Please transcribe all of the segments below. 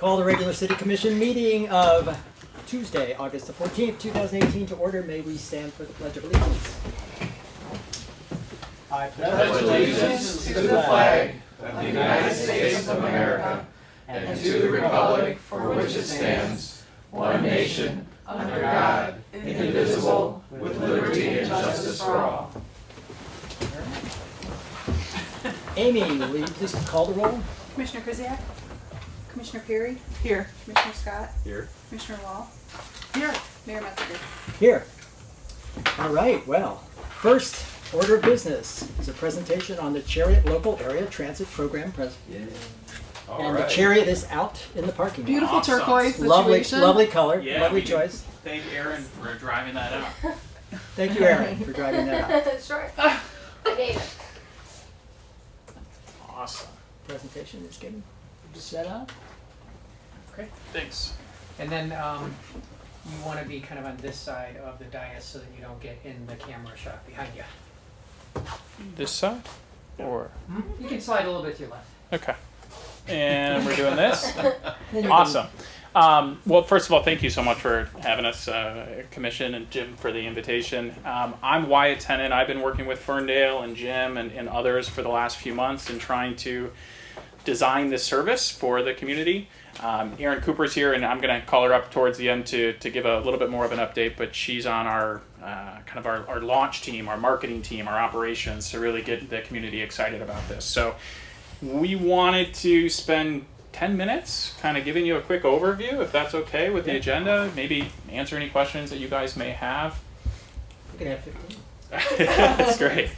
Call the regular City Commission meeting of Tuesday, August the 14th, 2018 to order. May we stand for the Pledge of Allegiance. I pledge allegiance to the flag of the United States of America and to the republic for which it stands, one nation, under God, indivisible, with liberty and justice for all. Amy, will you please call the roll? Commissioner Krzyjak? Commissioner Perry? Here. Commissioner Scott? Here. Commissioner Wall? Here. Mayor Metzger? Here. All right, well, first order of business is a presentation on the Chariot Local Area Transit Program. And the Chariot is out in the parking lot. Beautiful Awesome. turquoise Lovely, situation. lovely color, Yeah, lovely we can choice. Thank Aaron for driving that out. Thank you, Aaron, for driving that out. Sure. I gave it. Awesome. Presentation is getting set up. Okay, thanks. And then you want to be kind of on this side of the dais so that you don't get in the camera shot behind you. This side? Or? You can slide a little bit to your left. Okay. And we're doing this? Then you can- Awesome. Well, first of all, thank you so much for having us, Commission and Jim, for the invitation. I'm Wyatt Tennant. I've been working with Ferndale and Jim and others for the last few months in trying to design this service for the community. Erin Cooper's here, and I'm going to call her up towards the end to give a little bit more of an update, but she's on our our launch team, our marketing team, our operations to really get the community excited about this. So we wanted to spend 10 minutes kind of giving you a quick overview, if that's okay with the agenda, maybe answer any questions that you guys may have. You can have 15. That's great.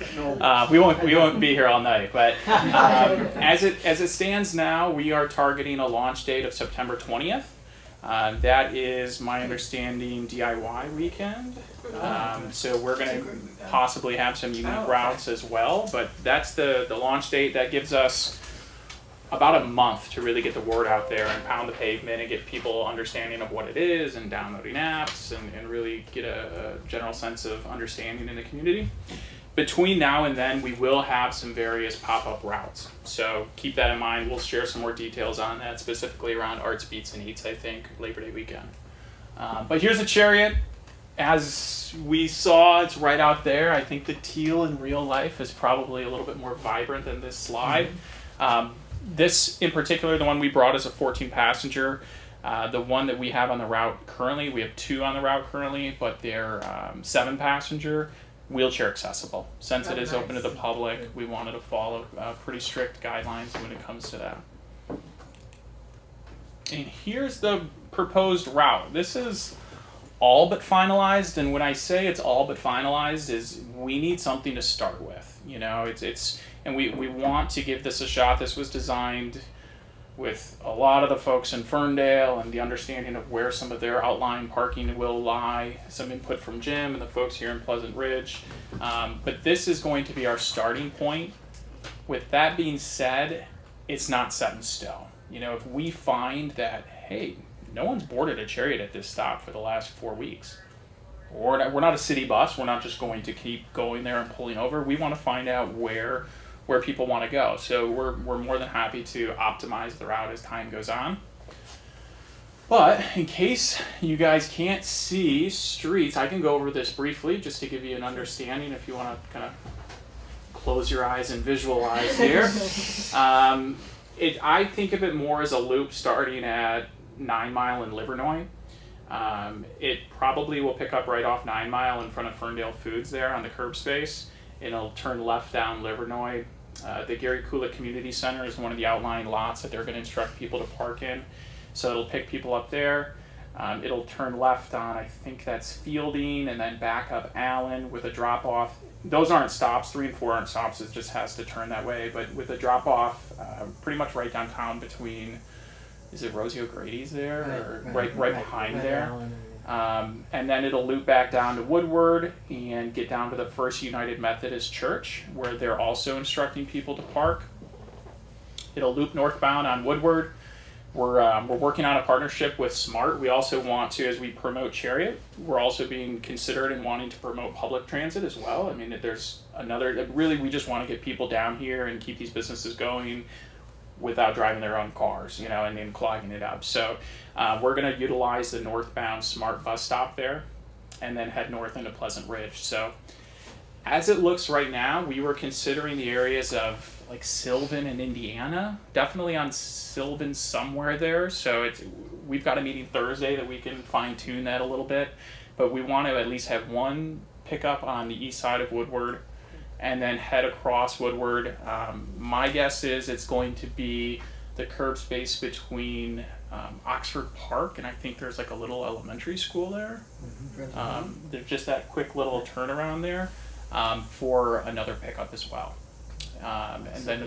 We won't be here all night, but as it stands now, we are targeting a launch date of September 20th. That is my understanding DIY weekend. So we're going to possibly have some unique routes as well, but that's the launch date. That gives us about a month to really get the word out there and pound the pavement and get people understanding of what it is and downloading apps and really get a general sense of understanding in the community. Between now and then, we will have some various pop-up routes. So keep that in mind. We'll share some more details on that, specifically around Arts, Beats, and Eats, I think, Labor Day weekend. But here's the Chariot. As we saw, it's right out there. I think the teal in real life is probably a little bit more vibrant than this slide. This in particular, the one we brought is a 14-passenger. The one that we have on the route currently, we have 2 on the route currently, but they're 7-passenger, wheelchair accessible. Since it is open to the public, we wanted to follow pretty strict guidelines when it comes to that. And here's the proposed route. This is all but finalized, and when I say it's all but finalized, is we need something to start with. You know, and we want to give this a shot. This was designed with a lot of the folks in Ferndale and the understanding of where some of their outlying parking will lie, some input from Jim and the folks here in Pleasant Ridge. But this is going to be our starting point. With that being said, it's not set in stone. You know, if we find that, hey, no one's boarded a Chariot at this stop for the last 4 weeks, or we're not a city bus, we're not just going to keep going there and pulling over. We want to find out where people want to go. So we're more than happy to optimize the route as time goes on. But in case you guys can't see streets, I can go over this briefly just to give you an understanding if you want to kind of close your eyes and visualize here. I think of it more as a loop starting at 9 Mile in Livernois. It probably will pick up right off 9 Mile in front of Ferndale Foods there on the curb space. It'll turn left down Livernois. The Gary Kulik Community Center is one of the outlying lots that they're going to instruct people to park in. So it'll pick people up there. It'll turn left on, I think that's Fielding, and then back up Allen with a drop off. Those aren't stops, 3 and 4 aren't stops, it just has to turn that way. But with a drop off, pretty much right downtown between, is it Rosie O'Grady's there? Right behind there. And then it'll loop back down to Woodward and get down to the First United Methodist Church, where they're also instructing people to park. It'll loop northbound on Woodward. We're working on a partnership with SMART. We also want to, as we promote Chariot, we're also being considered and wanting to promote public transit as well. I mean, there's another, really, we just want to get people down here and keep these businesses going without driving their own cars, you know, and then clogging it up. So we're going to utilize the northbound SMART bus stop there and then head north into Pleasant Ridge. So as it looks right now, we were considering the areas of like Sylvan and Indiana, definitely on Sylvan somewhere there. So we've got a meeting Thursday that we can fine tune that a little bit, but we want to at least have one pickup on the east side of Woodward and then head across Woodward. My guess is it's going to be the curb space between Oxford Park and I think there's like a little elementary school there. There's just that quick little turnaround there for another pickup as well. And then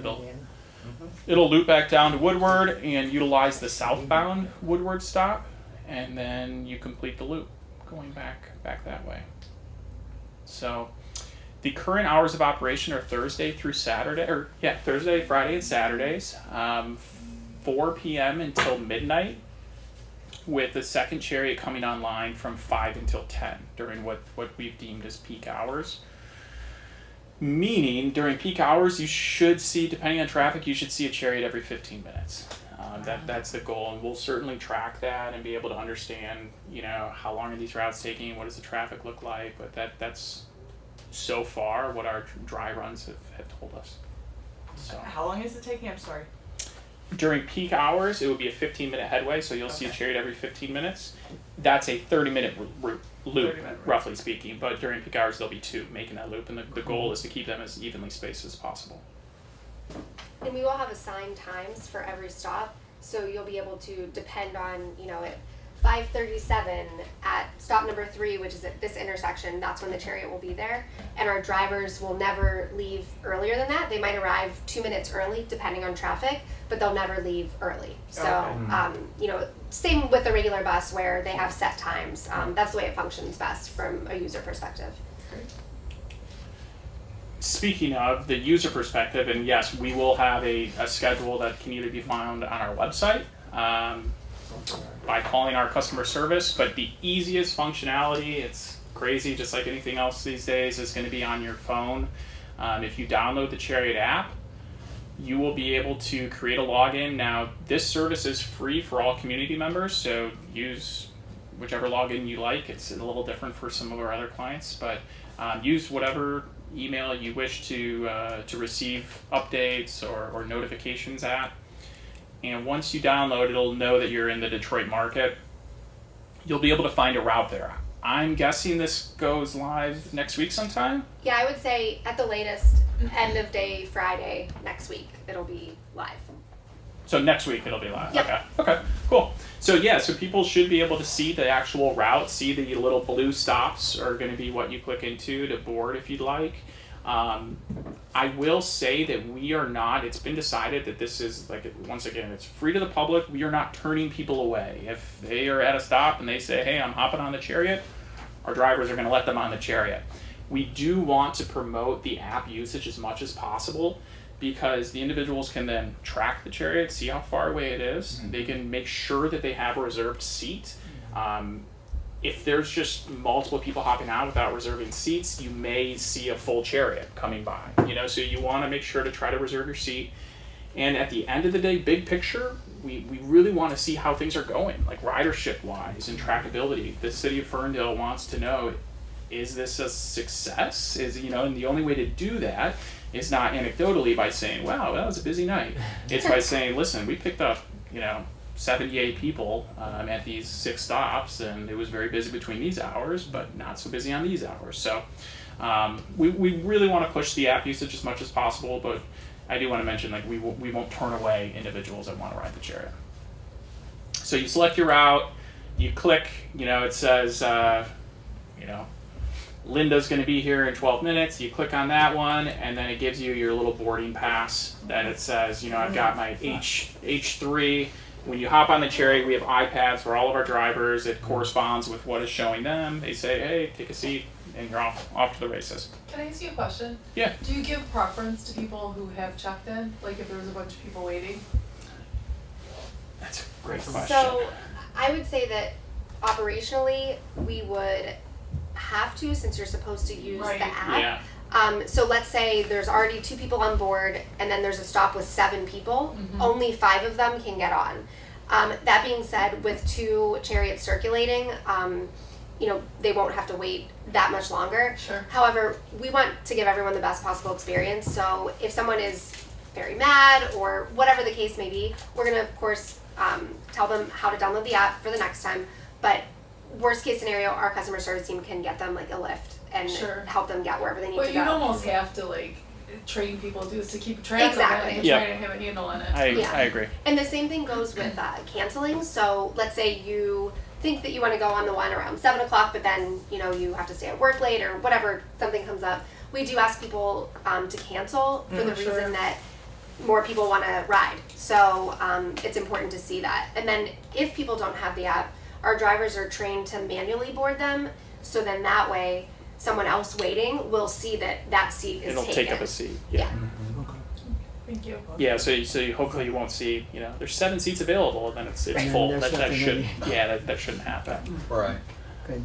it'll loop back down to Woodward and utilize the southbound Woodward stop, and then you complete the loop going back that way. So the current hours of operation are Thursday, Friday, and Saturdays, 4 p.m. until midnight, with the second chariot coming online from 5 until 10 during what we've deemed as peak hours. Meaning, during peak hours, you should see, depending on traffic, you should see a chariot every 15 minutes. That's the goal, and we'll certainly track that and be able to understand, you know, how long are these routes taking, what does the traffic look like, but that's so far what our dry runs have told us. So How long is it taking? I'm sorry. during peak hours, it would be a 15-minute headway, so you'll see a chariot every 15 minutes. That's a 30-minute loop, 30-minute route. roughly speaking, but during peak hours, there'll be two making that loop, and the goal is to keep them as evenly spaced as possible. And we will have assigned times for every stop, so you'll be able to depend on, you know, at 5:37 at stop number 3, which is at this intersection, that's when the chariot will be there. And our drivers will never leave earlier than that. They might arrive 2 minutes early, depending on traffic, but they'll never leave early. So, you know, same with the regular bus where they have set times. That's the way it functions best from a user perspective. Speaking of the user perspective, and yes, we will have a schedule that can either be found on our website by calling our customer service, but the easiest functionality, it's crazy just like anything else these days, is going to be on your phone. If you download the Chariot app, you will be able to create a login. Now, this service is free for all community members, so use whichever login you like. It's a little different for some of our other clients, but use whatever email you wish to receive updates or notifications at. And once you download, it'll know that you're in the Detroit market. You'll be able to find a route there. I'm guessing this goes live next week sometime? Yeah, I would say at the latest, end of day Friday next week, it'll be live. So next week it'll be live. Yep. Okay, cool. So yeah, so people should be able to see the actual route, see the little blue stops are going to be what you click into to board if you'd like. I will say that we are not, it's been decided that this is, like, once again, it's free to the public. We are not turning people away. If they are at a stop and they say, hey, I'm hopping on the Chariot, our drivers are going to let them on the Chariot. We do want to promote the app usage as much as possible, because the individuals can then track the Chariot, see how far away it is. They can make sure that they have a reserved seat. If there's just multiple people hopping out without reserving seats, you may see a full Chariot coming by. You know, so you want to make sure to try to reserve your seat. And at the end of the day, big picture, we really want to see how things are going, like ridership-wise and trackability. The city of Ferndale wants to know, is this a success? And the only way to do that is not anecdotally by saying, wow, that was a busy night. It's by saying, listen, we picked up, 78 people at these 6 stops, and it was very busy between these hours, but not so busy on these hours. So we really want to push the app usage as much as possible, but I do want to mention, like, we won't turn away individuals that want to ride the Chariot. So you select your route, you click, it says, Linda's going to be here in 12 minutes. You click on that one, and then it gives you your little boarding pass that it says, I've got my H3. When you hop on the Chariot, we have iPads for all of our drivers. It corresponds with what is showing them. They say, hey, take a seat, and you're off to the races. Can I ask you a question? Yeah. Do you give preference to people who have checked in? Like if there was a bunch of people waiting? That's a great question. So I would say that operationally, we would have to, since you're supposed to use Right. the app. Yeah. So let's say there's already 2 people on board and then there's a stop with 7 people, only 5 of them can get on. That being said, with 2 chariots circulating, they won't have to wait that much longer. Sure. However, we want to give everyone the best possible experience. So if someone is very mad or whatever the case may be, we're going to, of course, tell them how to download the app for the next time. But worst case scenario, our customer service team can get them like a lift and Sure. help them get wherever they need But to you'd go. almost have to like train people to keep track Exactly. of it and Yep. try to have a handle on it. I agree. And the same thing goes with canceling. So let's say you think that you want to go on the one around 7 o'clock, but then you have to stay at work late or whatever, something comes up. We do ask people to cancel for the Sure. reason that more people want to ride. So it's important to see that. And then if people don't have the app, our drivers are trained to manually board them. So then that way, someone else waiting will see that seat is It'll taken. take up a seat. Yeah. Thank you. Yeah, so hopefully you won't see, there's 7 seats available, and then it's Right. full. And That there's nothing should, really- that shouldn't happen. Right. Good.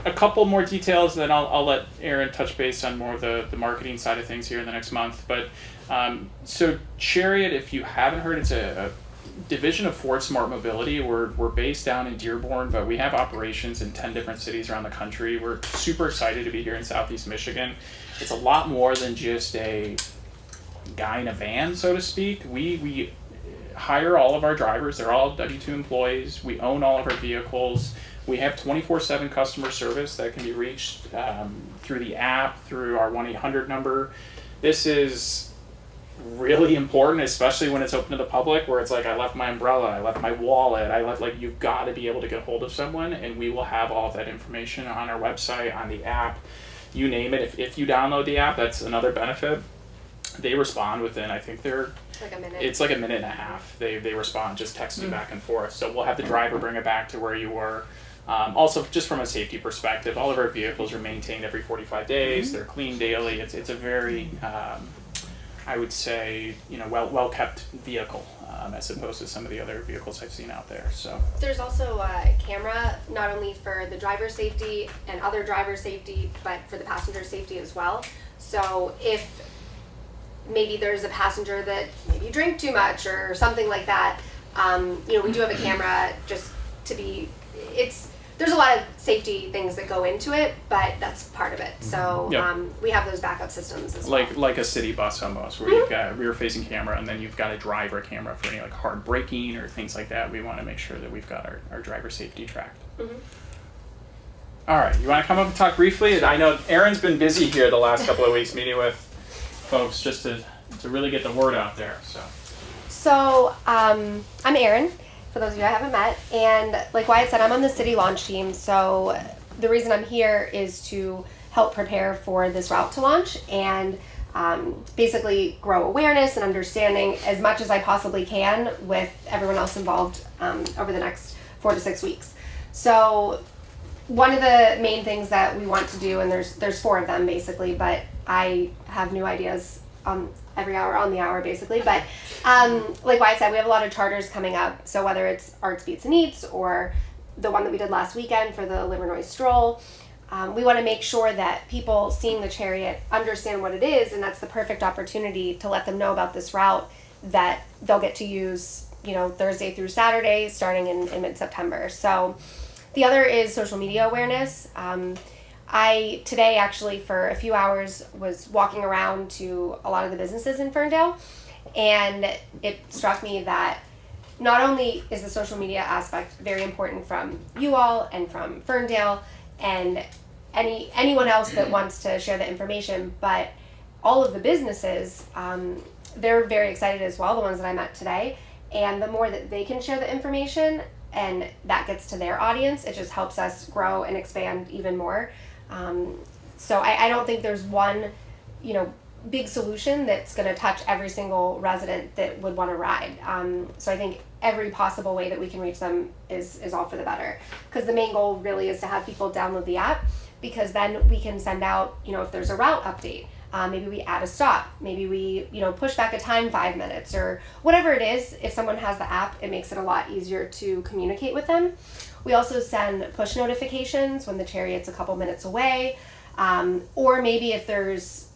A couple more details, then I'll let Aaron touch base on more of the marketing side of things here in the next month. But so Chariot, if you haven't heard, it's a division of Ford Smart Mobility. We're based down in Dearborn, but we have operations in 10 different cities around the country. We're super excited to be here in Southeast Michigan. It's a lot more than just a guy in a van, so to speak. We hire all of our drivers. They're all W-2 employees. We own all of our vehicles. We have 24/7 customer service that can be reached through the app, through our 1-800 number. This is really important, especially when it's open to the public, where it's like, I left my umbrella, I left my wallet, you've got to be able to get hold of someone, and we will have all of that information on our website, on the app, you name it. If you download the app, that's another benefit. They respond within, I think Like a minute. it's like a minute and a half. They respond, just texting back and forth. So we'll have the driver bring it back to where you were. Also, just from a safety perspective, all of our vehicles are maintained every 45 days. They're cleaned daily. It's a very, I would say, well kept vehicle as opposed to some of the other vehicles I've seen out there. So There's also a camera, not only for the driver's safety and other driver safety, but for the passenger safety as well. So if maybe there's a passenger that maybe drank too much or something like that, we do have a camera just to be, there's a lot of safety things that go into it, but that's part of it. So Yep. we have those backup systems as well. like a city bus almost, where you've got a rear facing camera and then you've got a driver camera for any hard braking or things like that. We want to make sure that we've got our driver safety tracked. All right, you want to come up and talk briefly? I know Aaron's been busy here the last couple of weeks meeting with folks just to really get the word out there. So I'm Erin, for those of you I haven't met, and like Wyatt said, I'm on the city launch team. So the reason I'm here is to help prepare for this route to launch and basically grow awareness and understanding as much as I possibly can with everyone else involved over the next 4 to 6 weeks. So one of the main things that we want to do, and there's 4 of them basically, but I have new ideas every hour on the hour basically. But like Wyatt said, we have a lot of charters coming up. So whether it's Arts, Beats, and Eats or the one that we did last weekend for the Livernois Stroll, we want to make sure that people seeing the Chariot understand what it is, and that's the perfect opportunity to let them know about this route that they'll get to use, Thursday through Saturday starting in mid-September. So the other is social media awareness. I today actually for a few hours was walking around to a lot of the businesses in Ferndale, and it struck me that not only is the social media aspect very important from you all and from Ferndale and anyone else that wants to share the information, but all of the businesses, they're very excited as well, the ones that I met today, and the more that they can share the information and that gets to their audience, it just helps us grow and expand even more. So I don't think there's one, big solution that's going to touch every single resident that would want to ride. So I think every possible way that we can reach them is all for the better. Because the main goal really is to have people download the app, because then we can send out, if there's a route update. Maybe we add a stop. Maybe we, push back a time 5 minutes or whatever it is. If someone has the app, it makes it a lot easier to communicate with them. We also send push notifications when the Chariot's a couple minutes away. Or maybe if there's,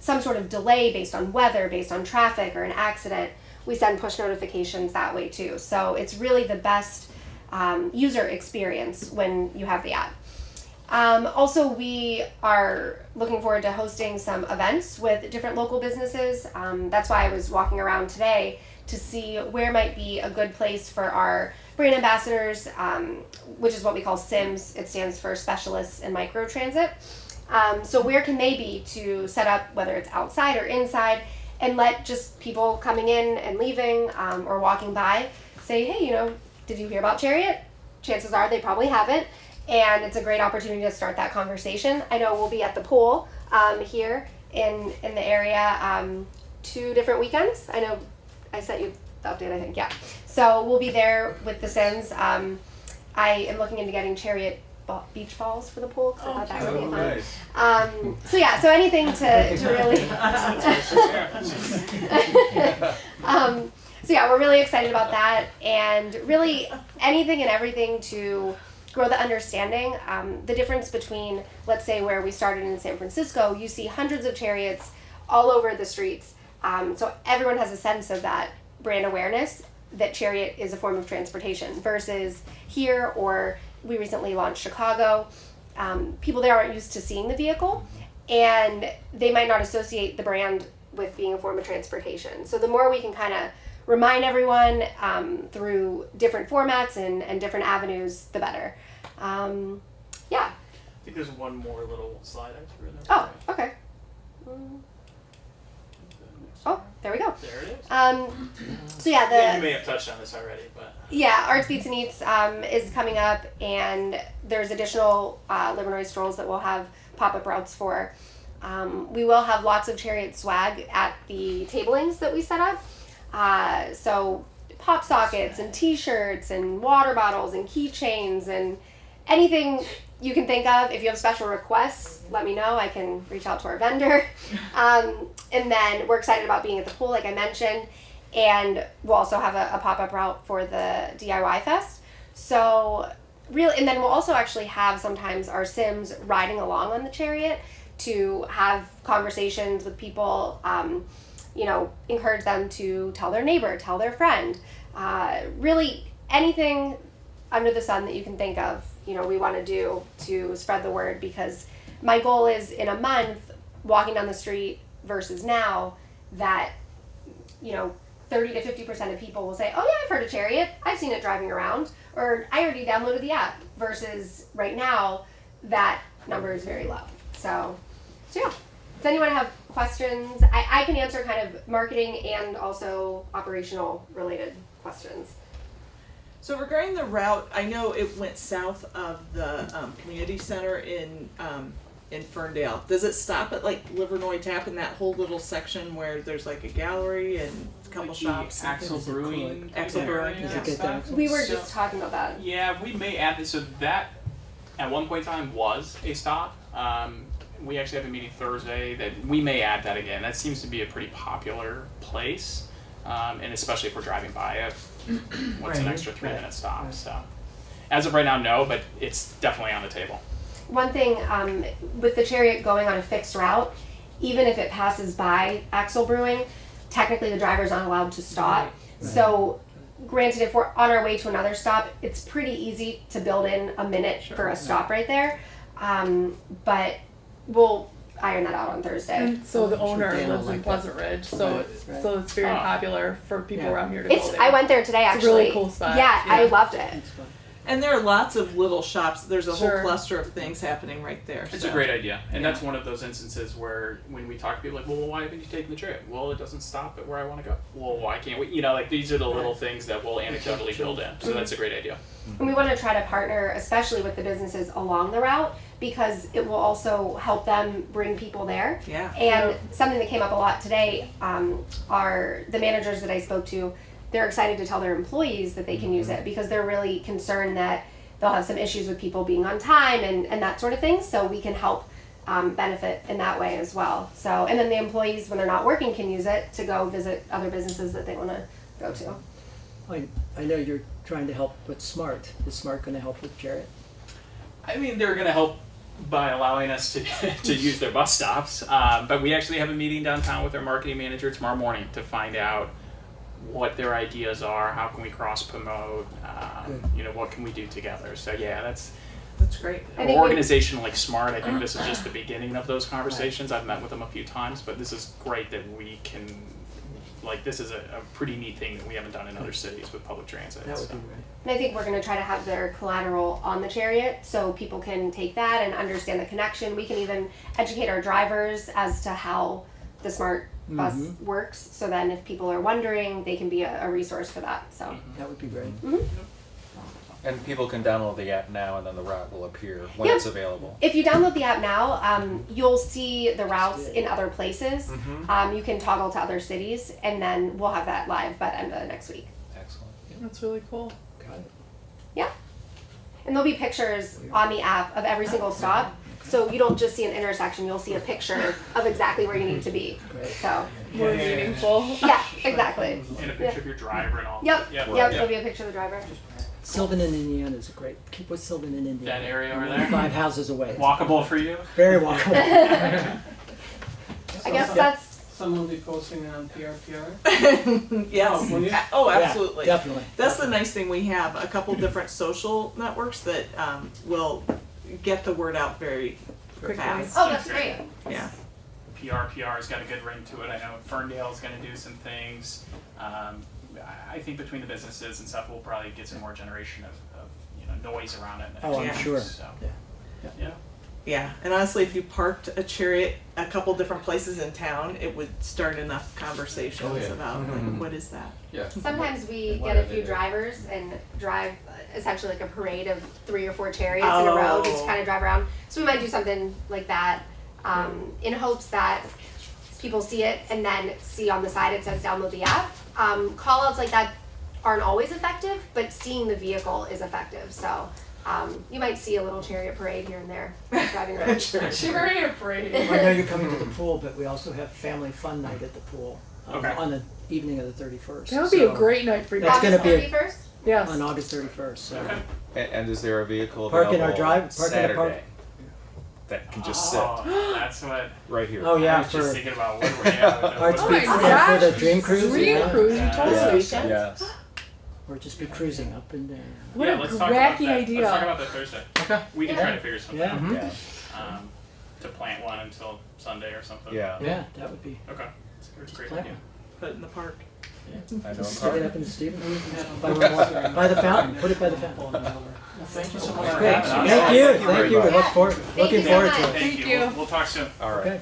some sort of delay based on weather, based on traffic or an accident, we send push notifications that way too. So it's really the best user experience when you have the app. Also, we are looking forward to hosting some events with different local businesses. That's why I was walking around today to see where might be a good place for our brand ambassadors, which is what we call SIMS. It stands for Specialists in Microtransit. So where can they be to set up, whether it's outside or inside, and let just people coming in and leaving or walking by say, hey, did you hear about Chariot? Chances are they probably haven't. And it's a great opportunity to start that conversation. I know we'll be at the pool here in the area 2 different weekends. I know I sent you the update, I think, yeah. So we'll be there with the Sims. I am looking into getting Chariot beach balls for the pool because I thought that would be fun. So anything to really... we're really excited about that, and really anything and everything to grow the understanding. The difference between, let's say, where we started in San Francisco, you see hundreds of Chariots all over the streets. So everyone has a sense of that brand awareness that Chariot is a form of transportation versus here, or we recently launched Chicago. People there aren't used to seeing the vehicle, and they might not associate the brand with being a form of transportation. So the more we can kind of remind everyone through different formats and different avenues, the better. I think there's one more little slide I threw in there. Oh, okay. Oh, there we go. There it is. You may have touched on this already, but... Yeah, Arts Beats and Eats is coming up, and there's additional Livernois strolls that we'll have pop-up routes for. We will have lots of Chariot swag at the tablings that we set up. So pop sockets and t-shirts and water bottles and keychains and anything you can think of. If you have special requests, let me know. I can reach out to our vendor. And then we're excited about being at the pool, like I mentioned. And we'll also have a pop-up route for the DIY Fest. So really, and then we'll also actually have sometimes our Sims riding along on the Chariot to have conversations with people, encourage them to tell their neighbor, tell their friend, really anything under the sun that you can think of, we want to do to spread the word, because my goal is in a month walking down the street versus now that, 30 to 50% of people will say, oh yeah, I've heard of Chariot. I've seen it driving around, or I already downloaded the app, versus right now that number is very low. So yeah. Does anyone have questions? I can answer kind of marketing and also operational related questions. So regarding the route, I know it went south of the community center in Ferndale. Does it stop at like Livernois Tap in that whole little section where there's like a gallery and a couple shops? Axel Brewing. Axel Brewing. area Does it get stuff. that? We were So- just talking about that. Yeah, we may add this. So that, at one point in time, was a stop. We actually have a meeting Thursday that we may add that again. That seems to be a pretty popular place, and especially if we're driving by it. What's an Right, extra 3-minute right, stop? right. So, as of right now, no, but it's definitely on the table. One thing with the Chariot going on a fixed route, even if it passes by Axel Brewing, technically the driver's not allowed to stop. Right. So granted, if we're on our way to another stop, it's pretty easy to build in a minute for a stop right there. But we'll iron that out on Thursday. And so the I'm sure owner Dan will lives in like Pleasant Ridge, so Right, right. so it's very Oh. popular for people Yeah. around here to go It's there. I went there today It's a actually. really cool spot. Yeah, I Yeah. loved it. It's fun. And there are lots of little shops. There's a whole Sure. cluster of things happening right there. It's so. a great idea, and Yeah. that's one of those instances where when we talk to people, like, well, why haven't you taken the trip? Well, it doesn't stop at where I want to go. Well, why can't we? Like these are the little things that we'll anecdotally build in. So that's a great idea. And we want to try to partner, especially with the businesses along the route, because it will also help them bring people there. Yeah. And something that came up a lot today are the managers that I spoke to. They're excited to tell their employees that they can use it because they're really concerned that they'll have some issues with people being on time and that sort of thing. So we can help benefit in that way as well. So, and then the employees, when they're not working, can use it to go visit other businesses that they want to go to. I know you're trying to help with Smart. Is Smart going to help with Chariot? I mean, they're going to help by allowing us to, to use their bus stops. But we actually have a meeting downtown with our marketing manager tomorrow morning to find out what their ideas are, how can we cross promote, you know, what can we do together. So yeah, that's great. I think we- organizationally smart. I think this is just the beginning of those conversations. I've met with them a few times, but this is great that we can, like, this is a pretty neat thing that we haven't done in other cities with public transit. That would so. be great. And I think we're going to try to have their collateral on the Chariot so people can take that and understand the connection. We can even educate our drivers as to how the smart bus works. So then if people are wondering, they can be a resource for that. So That would be great. And people can download the app now, and then the route will appear when Yep. it's available. if you download the app now, you'll see the routes in other places. You can toggle to other cities, and then we'll have that live by the end of the next week. Excellent. That's really cool. Got it. Yeah. And there'll be pictures on the app of every single stop. So you don't just see an intersection, you'll see a picture of exactly where you need to be. Great. So, More meaningful. yeah, exactly. And a picture of your driver and all. Yep, Yep. yep, there'll be a picture of the driver. Sylvan in Indiana is a great. What's Sylvan in Indiana? That area over Only there? 5 houses away. It's Walkable for you? Very walkable. I guess that's, Someone will be posting it on PRPR? Yes. will you? Oh, Yeah, absolutely. definitely. That's the nice thing. We have a couple different social networks that will get the word out very fast. oh, that's great. Yeah. PRPR's got a good ring to it. I know Ferndale's going to do some things. I think between the businesses and stuff, we'll probably get some more generation of you know, noise around it. Oh, I'm Yeah. sure. So, Yeah. yeah. Yeah, and honestly, if you parked a Chariot a couple different places in town, it would start enough conversations about like, what is that? Yeah. Sometimes we get a few drivers and drive essentially like a parade of 3 or 4 chariots in a row, just to Oh. kind of drive around. So we might do something like that in hopes that people see it and then see on the side it says download the app. Call outs like that aren't always effective, but seeing the vehicle is effective. So you might see a little chariot parade here and there driving around. Chariot parade. I know you're coming to the pool, but we also have family fun night at the pool Okay. on the evening of the 31st. That would be a So, great night for you. That's gonna August be 31st? Yes. on August 31st. So Okay. And is there a vehicle Park in available our drive- park in the Saturday park. that can just sit Oh, that's what right here? oh I yeah, was just for thinking about. Woodward. Yeah, Arts Oh Beach my yeah, for the gosh, Dream Cruise. Dream yeah. Cruise, Yeah. totally. Yes. Yes. Or just be cruising up and down. What yeah, a let's talk about wacky that. idea. Let's talk about that Thursday. Okay. We can Yeah. try to figure something Yeah. out. Yeah. To plant one until Sunday or something. Yeah. Yeah, that would be. Okay. It's a great Plant idea. Put it in the park. I know. Stick it up in the Stevens. By the fountain. Put it by the fountain. Thank you so much. Great. having us. Thank you. Thank you Thank very you. We much. look forward. Thank Looking you so forward much. to it. Thank you. you. We'll talk soon. All right. Okay.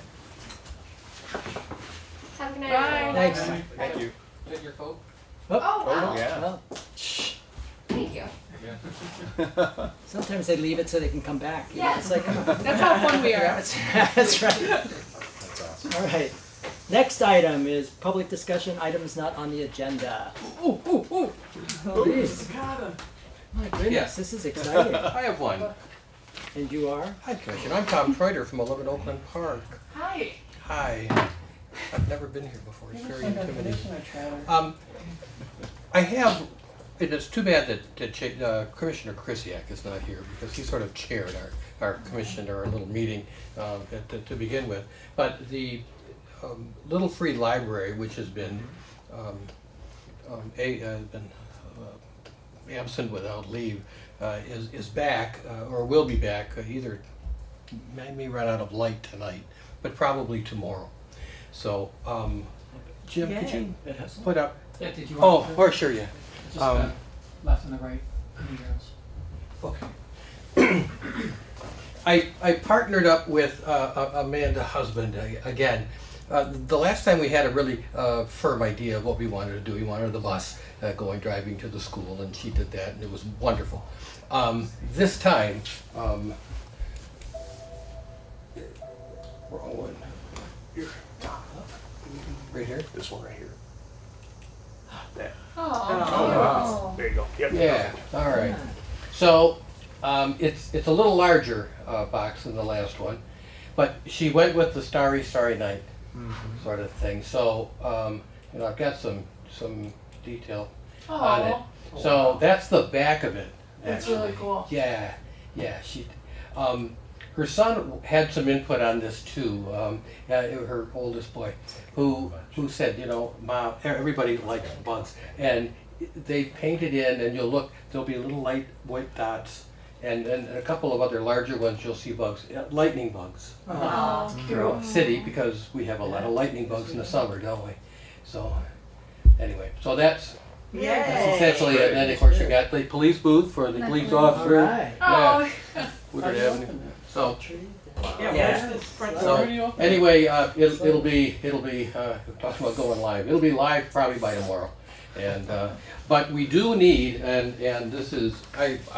Have a good night. Bye. everyone. Thanks. Thank you. Is that your coat? Oh, wow. Yeah. Well, shh. Thank you. Sometimes they leave it so they can come back. You know, Yeah. It's like, come on. That's how fun we are. That's right. That's awesome. All right. Next item is public discussion, items not on the agenda. Ooh, ooh, ooh. Please. My goodness, Yeah. this is exciting. I have one. And you are? Hi, Commissioner. I'm Tom Troiter from 11 Oakland Park. Hi. Hi. I've never been here before. It's very intimidating. I have. It's too bad that Commissioner Krisiak is not here because he sort of chaired our commission or our little meeting to begin with. But the Little Free Library, which has been absent without leave, is back or will be back. Either may run out of light tonight, but probably tomorrow. So, Jim, could you put up? Yeah, did you Oh, want oh, sure, yeah. just left and the right arrows? Okay. I partnered up with Amanda Husband again. The last time we had a really firm idea of what we wanted to do. We wanted the bus driving to the school, and she did that, and it was wonderful. This time, wrong one. Here. Right here? This one right here. Oh. There you go. Yep. Yeah, all right. So, it's a little larger box than the last one, but she went with the Starry Night sort of thing. So, I've got some detail on it. Oh. So that's the back of it. That's actually. really cool. Yeah. She, her son had some input on this too. Her oldest boy, who said, you know, Mom, everybody likes bugs, and they painted in, and you'll look, there'll be little light white dots, and a couple of other larger ones. You'll see bugs, lightning bugs. Oh, Throughout the city, because we have a lot of lightning bugs in the summer, don't we? So, anyway, so that's essentially it. And then of course you got the police booth for the police officer. Alright. Oh. Woodard Avenue. So, Yeah. so anyway, it'll be talking about going live. It'll be live probably by tomorrow. And but we do need, and this is,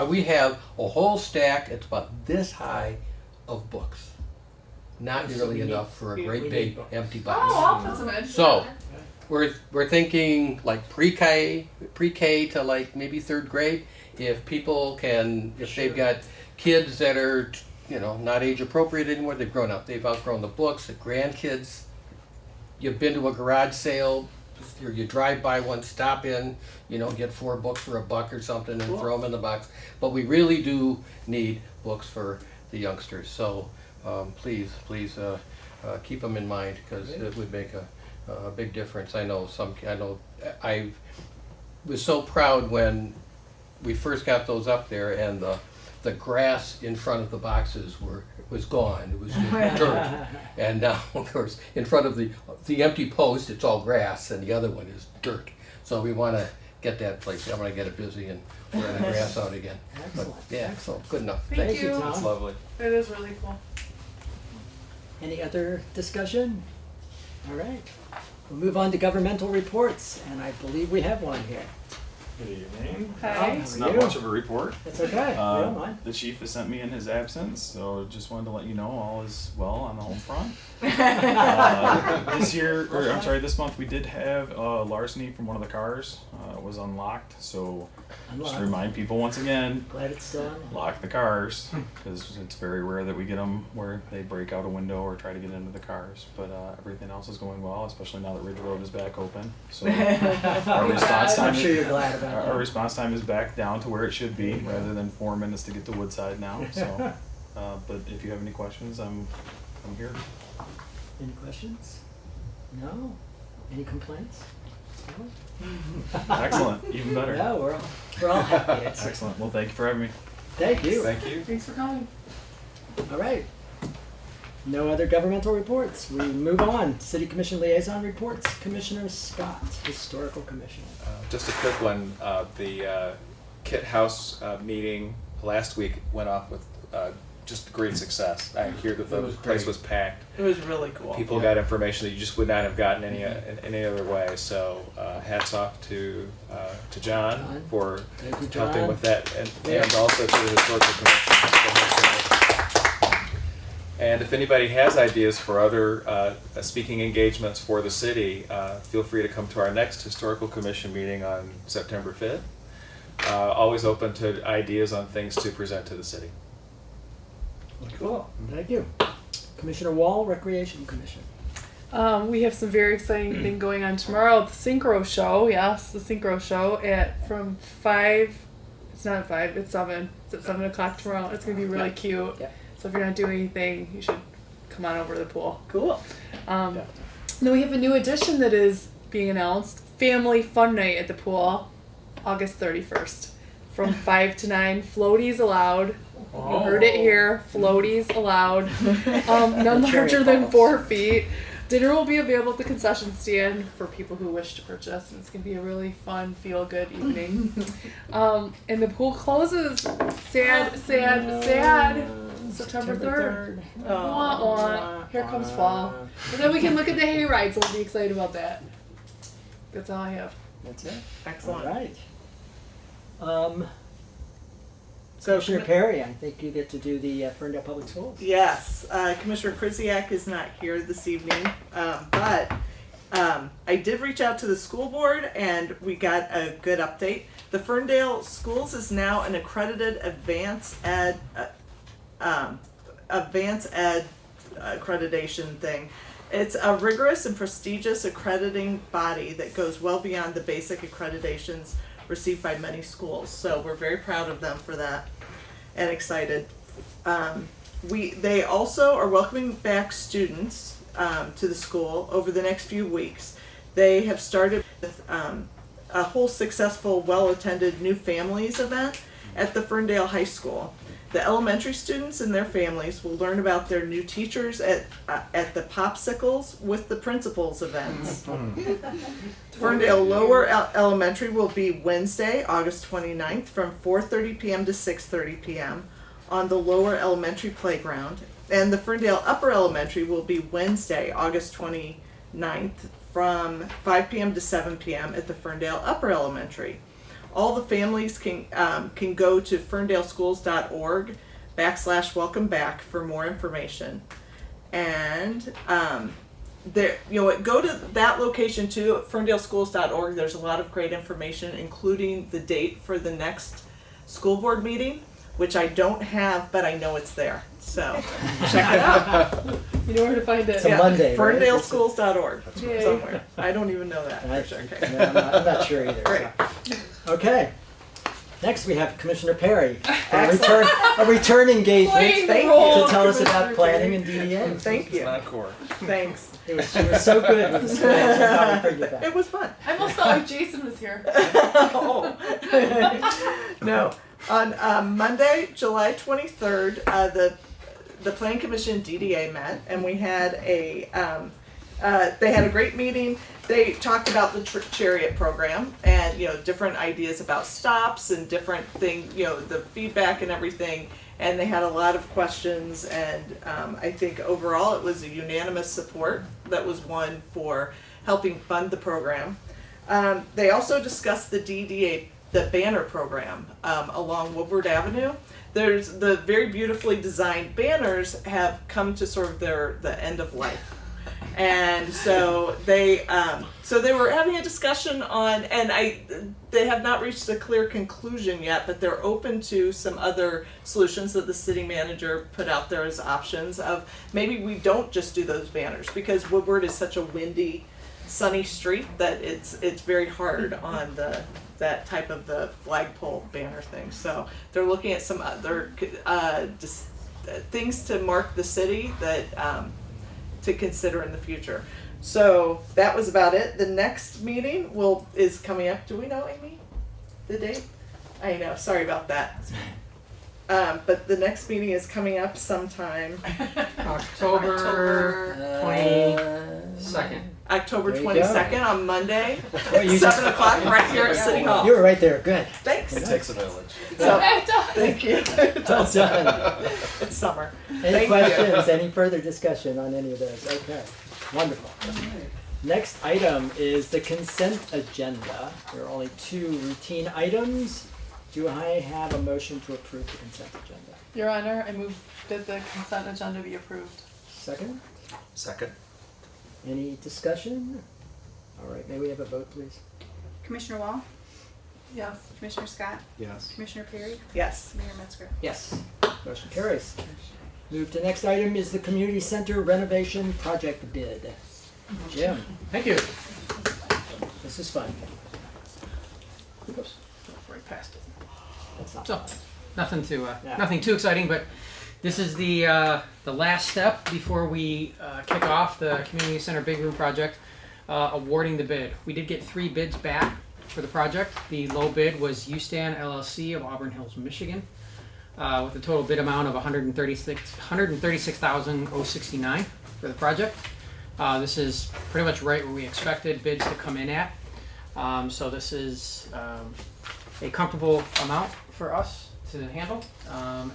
we have a whole stack. It's about this high of books. Not nearly enough for a great big empty box. Oh, I'll put some in. So we're thinking like pre-K to like maybe 3rd grade. If people can, if they've got kids that are, you know, not age appropriate anymore, they've grown up, they've outgrown the books, the grandkids. You've been to a garage sale, you drive by one, stop in, you know, get 4 books for $1 or something and throw them in the box. But we really do need books for the youngsters. So please keep them in mind, because it would make a big difference. I I was so proud when we first got those up there, and the grass in front of the boxes was gone. It was just dirt. And now, of course, in front of the empty post, it's all grass, and the other one is dirt. So we want to get that place. I want to get it busy and wear the grass out again. But Excellent. yeah, so good enough. Thank you. Tom. It's lovely. It is really cool. Any other discussion? All right. We'll move on to governmental reports, and I believe we have one here. Good evening. Hi. It's not much of a report. That's okay. We don't mind. The chief has sent me in his absence, so just wanted to let you know all is well on the home front. This month we did have larceny from one of the cars. It was unlocked, so just Unlocked. to remind people once again, Glad it's still on. lock the cars, because it's very rare that we get them where they break out a window or try to get into the cars. But everything else is going well, especially now that Ridge Road is back open. So our response time I'm sure you're glad about our that. response time is back down to where it should be, rather than 4 minutes to get to Woodside now. So, but if you have any questions, I'm here. Any questions? No? Any complaints? No? Excellent, even better. No, we're all happy. It's- Excellent. Well, thank you for having me. Thank you. Thank you. Thanks for coming. All right. No other governmental reports. We move on. City Commission liaison reports. Commissioner Scott, Historical Commission. Just a quick one. The Kit House meeting last week went off with just great success. I hear that It the was place great. was packed. It was really cool. People got information that you just would not have gotten any other way. So hats off to John John. for Thank you, helping John. with that, and Yeah. also to the Historical Commission. for hosting it. And if anybody has ideas for other speaking engagements for the city, feel free to come to our next Historical Commission meeting on September 5th. Always open to ideas on things to present to the city. Cool. Thank you. Commissioner Wall, Recreation Commission. We have some very exciting thing going on tomorrow. The Synchro Show, yes, the Synchro Show from 5. It's not 5. It's 7. It's at 7:00 tomorrow. It's gonna be really cute. Yeah. So if you're not doing anything, you should come on over to the pool. Cool. Then we have a new addition that is being announced: Family Fun Night at the pool, August 31st, from 5 to 9. Floaties allowed. You heard it here. Floaties allowed. None larger than 4 feet. Dinner will be available at the concession stand for people who wish to purchase, and it's gonna be a really fun, feel-good evening. And the pool closes. Sad. September 3rd. Wah, wah. Here comes fall. But then we can look at the hay rides, and we'll be excited about that. That's all I have. That's it. Excellent. All right. So, Commissioner Perry, I think you get to do the Ferndale Public Schools. yes, Commissioner Krzyjak is not here this evening, but I did reach out to the school board and we got a good update. The Ferndale Schools is now an accredited advanced ed accreditation thing. It's a rigorous and prestigious accrediting body that goes well beyond the basic accreditations received by many schools. So we're very proud of them for that and excited. They also are welcoming back students to the school over the next few weeks. They have started with a whole successful, well-attended New Families event at the Ferndale High School. The elementary students and their families will learn about their new teachers at the Popsicles with the Principals events. Ferndale Lower Elementary will be Wednesday, August 29th from 4:30 p.m. to 6:30 p.m. on the Lower Elementary playground. And the Ferndale Upper Elementary will be Wednesday, August 29th from 5 p.m. to 7 p.m. at the Ferndale Upper Elementary. All the families can go to ferndaleschools.org/welcome back for more information. And go to that location too, ferndaleschools.org. There's a lot of great information, including the date for the next school board meeting, which I don't have, but I know it's there. So check it out. You know where to find it. It's a Monday, right? ferndaleschools.org Yay. somewhere. I don't even know that. I- for sure. Okay. no, I'm not sure either. Great. So. Okay. Next, we have Commissioner Perry, Excellent. a return engagement Playing the Thank role you. to tell us of about Commissioner planning and DDA. Thank you. Not core. Thanks. She was so good with the schools. We thought we'd bring you back. It was fun. I almost felt like Jason was here. Oh. No. On Monday, July 23rd, the Planning Commission DDA met, and we had they had a great meeting. They talked about the Chariot program and different ideas about stops and different things, the feedback and everything. And they had a lot of questions, and I think overall it was a unanimous support that was won for helping fund the program. They also discussed the DDA, the banner program along Woodward Avenue. There's the very beautifully designed banners have come to sort of the end of life. And so they were having a discussion on, and they have not reached a clear conclusion yet, but they're open to some other solutions that the city manager put out there as options of maybe we don't just do those banners, because Woodward is such a windy, sunny street that it's very hard on that type of the flagpole banner thing. So they're looking at some other things to mark the city that to consider in the future. So that was about it. The next meeting is coming up. Do we know, Amy, the date? I know. Sorry about that. But the next meeting is coming up sometime October 22nd. October There you 22nd on Monday, Well, you 7 o'clock, right here at City Hall. You were right there. Good. Thanks. It takes a village. So, It does. thank you. Well done. It's summer. Any Thank you. questions? Any further discussion on any of those? Okay. Wonderful. Next item is the consent agenda. There are only 2 routine items. Do I have a motion to approve the consent agenda? Your Honor, I move that the consent agenda be approved. Second? Second. Any discussion? All right, may we have a vote, please? Commissioner Wall? Yes. Commissioner Scott? Yes. Commissioner Perry? Yes. Mayor Metzger? Yes. Motion carries. Move to next item is the community center renovation project bid. Jim, Thank you. this is fun. Oops, right past it. That's not So, fun. nothing too exciting, but this is the last step before we kick off the community center big room project, awarding the bid. We did get 3 bids back for the project. The low bid was Ustan LLC of Auburn Hills, Michigan, with a total bid amount of $136,069 for the project. This is pretty much right where we expected bids to come in at. So this is a comfortable amount for us to handle.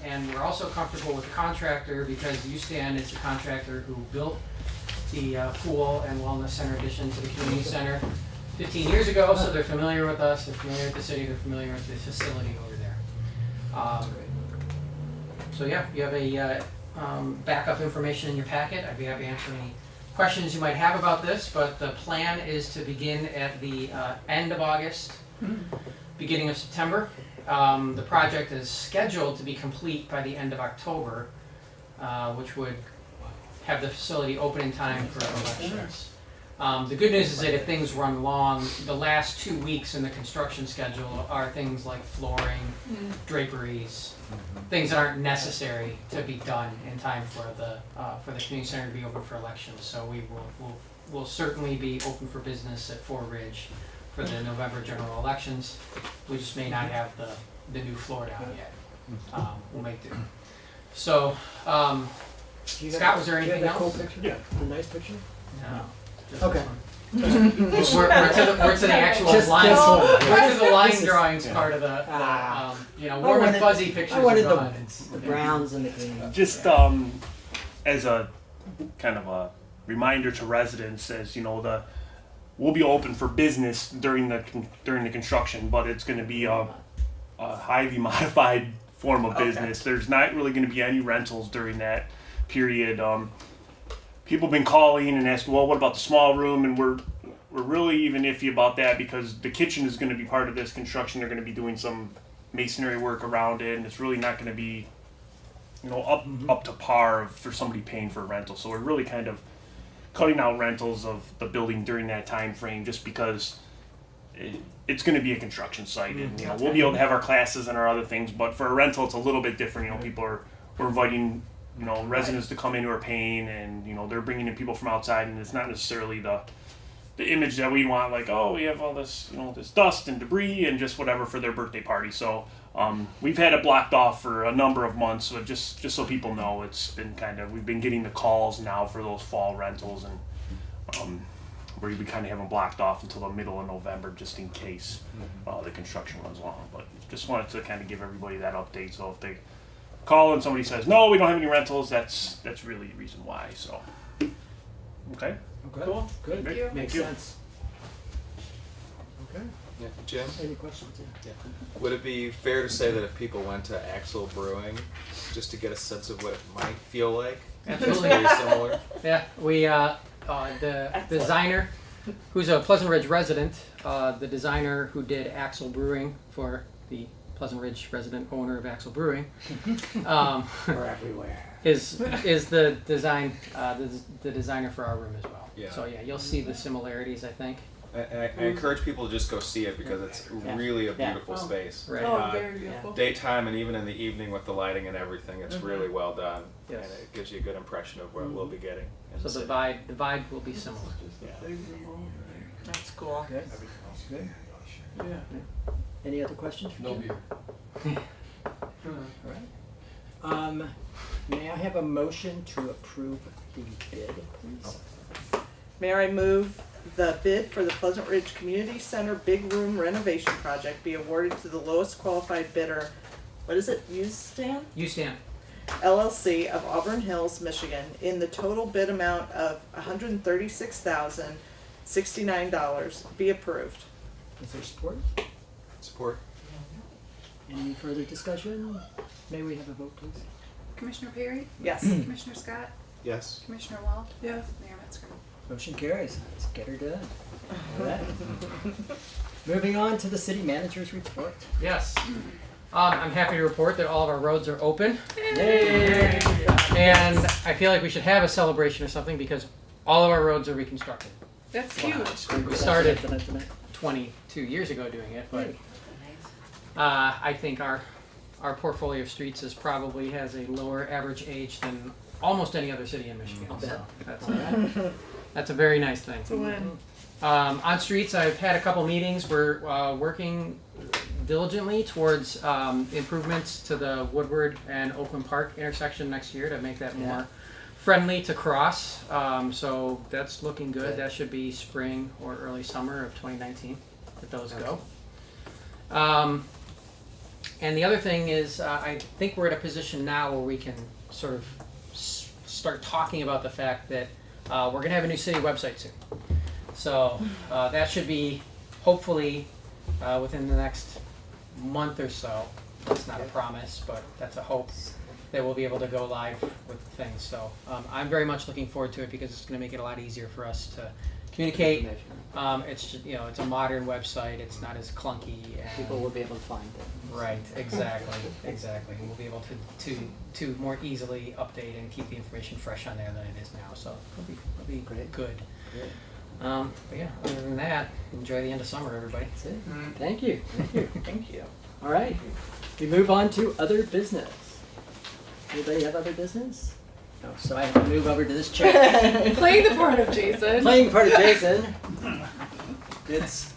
And we're also comfortable with the contractor because Ustan is the contractor who built the pool and wellness center addition to the community center 15 years ago, so they're familiar with us, they're familiar with the city, they're familiar with the facility over there. So yeah, you have a backup information in your packet. I'd be happy to answer any questions you might have about this, but the plan is to begin at the end of August, beginning of September. The project is scheduled to be complete by the end of October, which would have the facility open in time for elections. The good news is that if things run long, the last 2 weeks in the construction schedule are things like flooring, draperies, things that aren't necessary to be done in time for the community center to be open for elections. So we'll certainly be open for business at Fort Ridge for the November general elections. We just may not have the new floor down yet. We'll make do. So, Scott, was there anything Do you have a cool else? picture? Yeah. A nice picture? No. Just Okay. this one. we're to the actual Just line. this one. We're to the line This is- drawings part of the Ah. warm I and wanted- fuzzy pictures I wanted are gone. the browns and the greens. Just as a kind of a reminder to residents, as you know, we'll be open for business during the construction, but it's going to be a highly modified form of business. There's not really going to be any rentals during that period. People have been calling and asking, well, what about the small room? And we're really even iffy about that because the kitchen is going to be part of this construction. They're going to be doing some masonry work around it, and it's really not going to be, up to par for somebody paying for a rental. So we're really kind of cutting out rentals of the building during that time frame, just because it's going to be a construction site, and we'll be able to have our classes and our other things. But for a rental, it's a little bit different. We're inviting residents to come in who are paying, and they're bringing in people from outside, and it's not necessarily the image that we want, like, oh, we have all this this dust and debris and just whatever for their birthday party. So we've had it blocked off for a number of months, so just so people know, it's been we've been getting the calls now for those fall rentals, and we kind of have them blocked off until the middle of November, just in case the construction runs long. But just wanted to kind of give everybody that update, so if they call and somebody says, no, we don't have any rentals, that's really the reason why. So, okay. Okay. Cool. Good. Thank you. Makes Thank you. sense. Okay. Yeah, Jim, Any questions? Yeah. would it be fair to say that if people went to Axel Brewing, just to get a sense of what it might feel like, Absolutely. very similar? Yeah, we the designer, who's a Pleasant Ridge resident, the designer who did Axel Brewing for the Pleasant Ridge resident owner of Axel Brewing, We're everywhere. is the design the designer for our room as well. Yeah. So yeah, you'll see the similarities, I think. I encourage people to just go see it because it's really a Yeah. beautiful space. Right. Oh, very beautiful. Daytime and even in the evening with the lighting and everything, it's really well done, Yes. and it gives you a good impression of what we'll be getting. in So the the city. vibe will be similar. That's cool. Good. Good. Any other questions? For Jim? All right. May I have a motion to approve the bid, please? Mayor, I move the bid for the Pleasant Ridge Community Center Big Room Renovation Project be awarded to the lowest qualified bidder. What is it? Stan? You stand. LLC of Auburn Hills, Michigan, in the total bid amount of $136,069 be approved. Is there support? Support. Any further discussion? May we have a vote, please? Commissioner Perry? Yes. Commissioner Scott? Yes. Commissioner Wall? Yes. Mayor Metzger? Motion carries. Let's get her done. All right. Moving on to the city manager's report. Yes. I'm happy to report that all of our roads are open. Yay! And I feel like we should have a celebration or something because all of our roads are reconstructed. That's huge. We started 22 years ago doing it, but I think our portfolio of streets probably has a lower average age than almost any other city in Michigan. I'll bet. So that's a very nice thing. It's a win. On streets, I've had a couple meetings. We're working diligently towards improvements to the Woodward and Oakland Park intersection next year to make that more friendly to cross. So that's looking good. That should be spring or early summer of 2019 that those go. And the other thing is, I think we're at a position now where we can sort of start talking about the fact that we're going to have a new city website soon. So that should be hopefully within the next month or so. That's not a promise, but that's a hope that we'll be able to go live with things. So I'm very much looking forward to it because it's going to make it a lot easier for us to communicate. It's just, it's a modern website. It's not as clunky. And People will be able to find it. right, exactly. We'll be able to more easily update and keep the information fresh on there than it is now. So it'll be Great. good. Great. But yeah, other than that, enjoy the end of summer, everybody. That's it. Thank you. Thank you. Thank you. All right. We move on to other business. Anybody have other business? No. So I have to move over to this chair. Playing the part of Jason. Playing the part of Jason. It's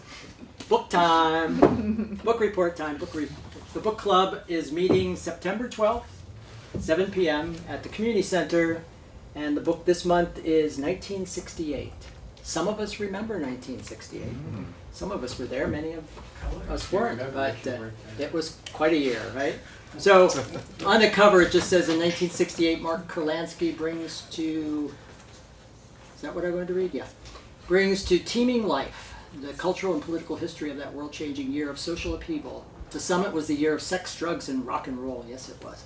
book time. Book report time. The book club is meeting September 12th, 7 p.m. at the community center, and the book this month is 1968. Some of us remember 1968. Some of us were there. Many of us weren't, but it was quite a year, right? So on the cover it just says in 1968 Mark Kurlansky brings to, is that what I'm going to read? Yeah. Brings to teeming life the cultural and political history of that world-changing year of social upheaval. To some it was the year of sex, drugs, and rock and roll. Yes, it was.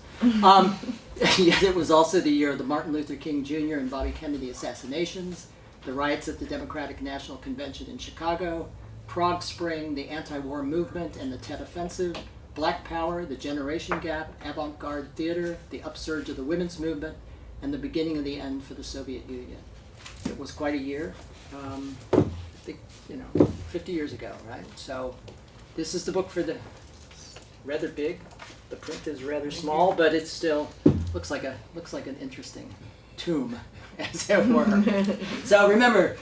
Yet it was also the year of the Martin Luther King Jr. and Bobby Kennedy assassinations, the riots at the Democratic National Convention in Chicago, Prague Spring, the anti-war movement and the Tet Offensive, Black Power, the Generation Gap, avant-garde theater, the upsurge of the women's movement, and the beginning of the end for the Soviet Union. It was quite a year. I think, 50 years ago, right? So this is the book for the, rather big. The print is rather small, but it still looks like an interesting tomb, as it were. So remember,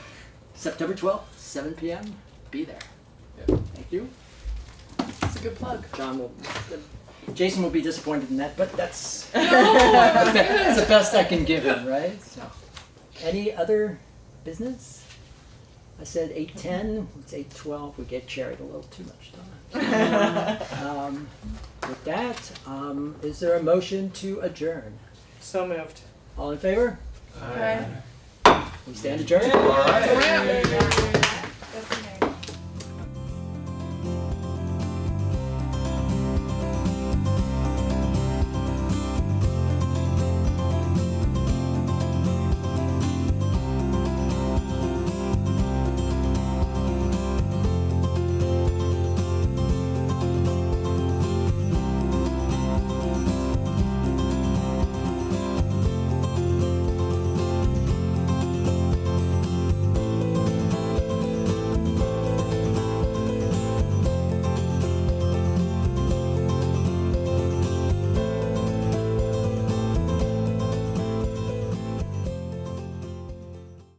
September 12th, 7 p.m. Be there. Thank you. It's a good plug. Jason will be disappointed in that, but that's No, I was that's the best I can give him, right? So, any other business? I said 8:10. It's 8:12. We get carried a little too much time. With that, is there a motion to adjourn? So moved. All in favor? Okay. We stand adjourned. All right.